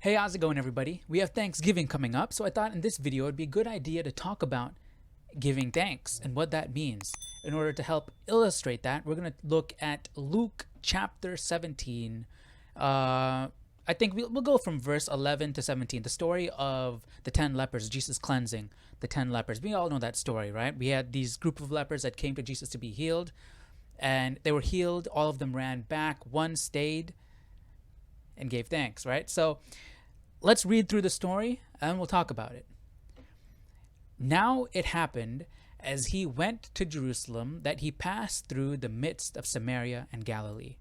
Hey, how's it going, everybody? We have Thanksgiving coming up, so I thought in this video it'd be a good idea to talk about giving thanks and what that means. In order to help illustrate that, we're going to look at Luke chapter 17. I think we'll go from verse 11 to 17, the story of the 10 lepers, Jesus cleansing the 10 lepers. We all know that story, right? We had these group of lepers that came to Jesus to be healed, and they were healed. All of them ran back. One stayed and gave thanks, right? So let's read through the story and we'll talk about it. Now it happened as he went to Jerusalem that he passed through the midst of Samaria and Galilee.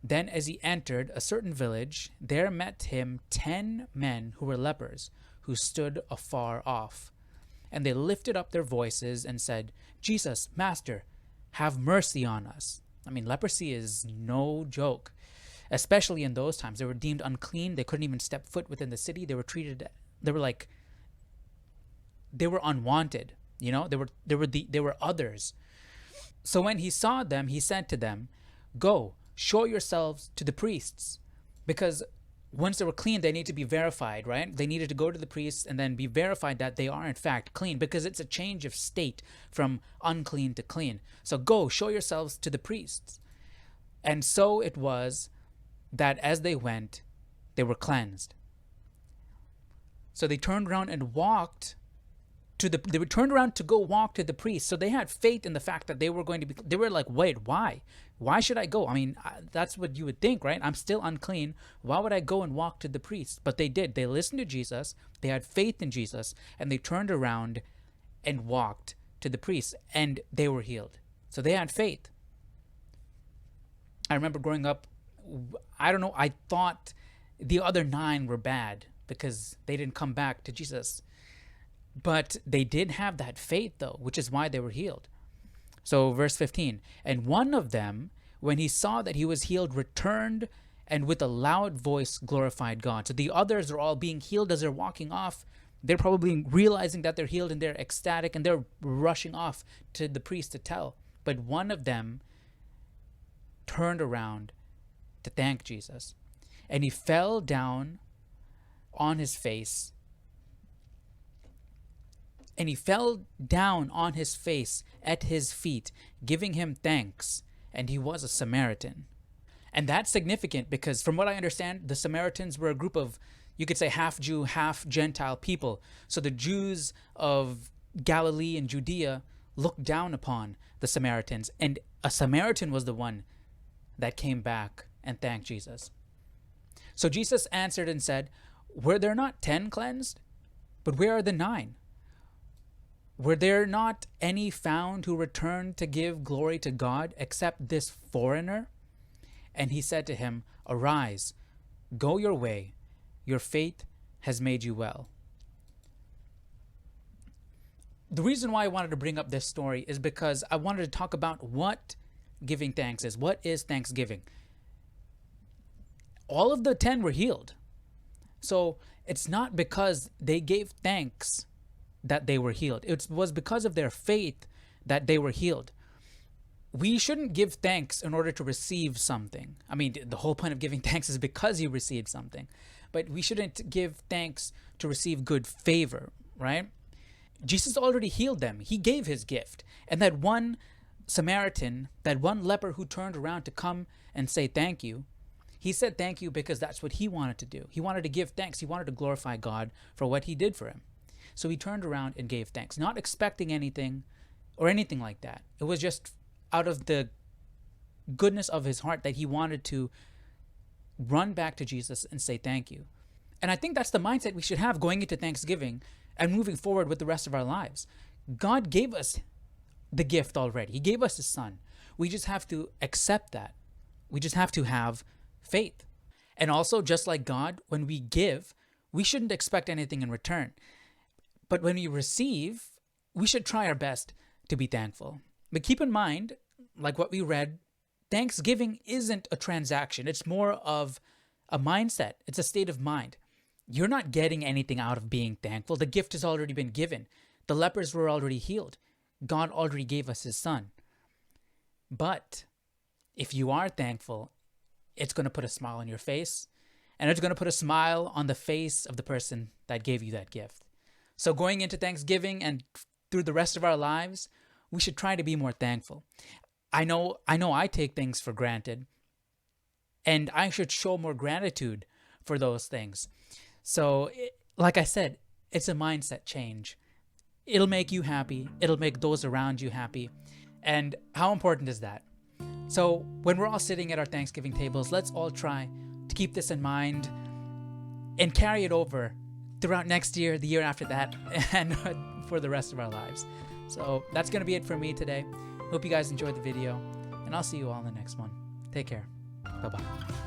Then as he entered a certain village, there met him 10 men who were lepers, who stood afar off. And they lifted up their voices and said, "Jesus, Master, have mercy on us." I mean, leprosy is no joke. Especially in those times, they were deemed unclean. They couldn't even step foot within the city. They were unwanted. They were others. So when he saw them, he said to them, "Go, show yourselves to the priests." Because once they were clean, they need to be verified, right? They needed to go to the priests and then be verified that they are in fact clean, because it's a change of state from unclean to clean. So go, show yourselves to the priests. And so it was that as they went, they were cleansed. So they turned around and turned around to go walk to the priest. So they had faith in the fact that they were going to be, they were like, wait, why? Why should I go? I mean, that's what you would think, right? I'm still unclean. Why would I go and walk to the priest? But they did. They listened to Jesus. They had faith in Jesus, and they turned around and walked to the priest, and they were healed. So they had faith. I remember growing up, I don't know, I thought the other 9 were bad because they didn't come back to Jesus. But they did have that faith, though, which is why they were healed. So verse 15, and one of them, when he saw that he was healed, returned and with a loud voice glorified God. So the others are all being healed as they're walking off. They're probably realizing that they're healed and they're ecstatic and they're rushing off to the priest to tell. But one of them turned around to thank Jesus, and he fell down on his face. And he fell down on his face at his feet, giving him thanks, and he was a Samaritan. And that's significant because from what I understand, the Samaritans were a group of, you could say, half Jew, half Gentile people. So the Jews of Galilee and Judea looked down upon the Samaritans, and a Samaritan was the one that came back and thanked Jesus. So Jesus answered and said, "Were there not 10 cleansed? But where are the 9? Were there not any found who returned to give glory to God except this foreigner?" And he said to him, "Arise, go your way. Your faith has made you well." The reason why I wanted to bring up this story is because I wanted to talk about what giving thanks is. What is thanksgiving? All of the 10 were healed. So it's not because they gave thanks that they were healed. It was because of their faith that they were healed. We shouldn't give thanks in order to receive something. I mean, the whole point of giving thanks is because you received something. But we shouldn't give thanks to receive good favor, right? Jesus already healed them. He gave his gift. And that one Samaritan, that one leper who turned around to come and say thank you, he said thank you because that's what he wanted to do. He wanted to give thanks. He wanted to glorify God for what he did for him. So he turned around and gave thanks, not expecting anything or anything like that. It was just out of the goodness of his heart that he wanted to run back to Jesus and say thank you. And I think that's the mindset we should have going into Thanksgiving and moving forward with the rest of our lives. God gave us the gift already. He gave us his son. We just have to accept that. We just have to have faith. And also, just like God, when we give, we shouldn't expect anything in return. But when we receive, we should try our best to be thankful. But keep in mind, like what we read, Thanksgiving isn't a transaction. It's more of a mindset. It's a state of mind. You're not getting anything out of being thankful. The gift has already been given. The lepers were already healed. God already gave us his son. But if you are thankful, it's going to put a smile on your face. and it's going to put a smile on the face of the person that gave you that gift. So going into Thanksgiving and through the rest of our lives, we should try to be more thankful. I take things for granted, and I should show more gratitude for those things. So, like I said, it's a mindset change. It'll make you happy. It'll make those around you happy. And how important is that? So when we're all sitting at our Thanksgiving tables, let's all try to keep this in mind and carry it over throughout next year, the year after that, and for the rest of our lives. So that's going to be it for me today. Hope you guys enjoyed the video, and I'll see you all in the next one. Take care. Bye-bye.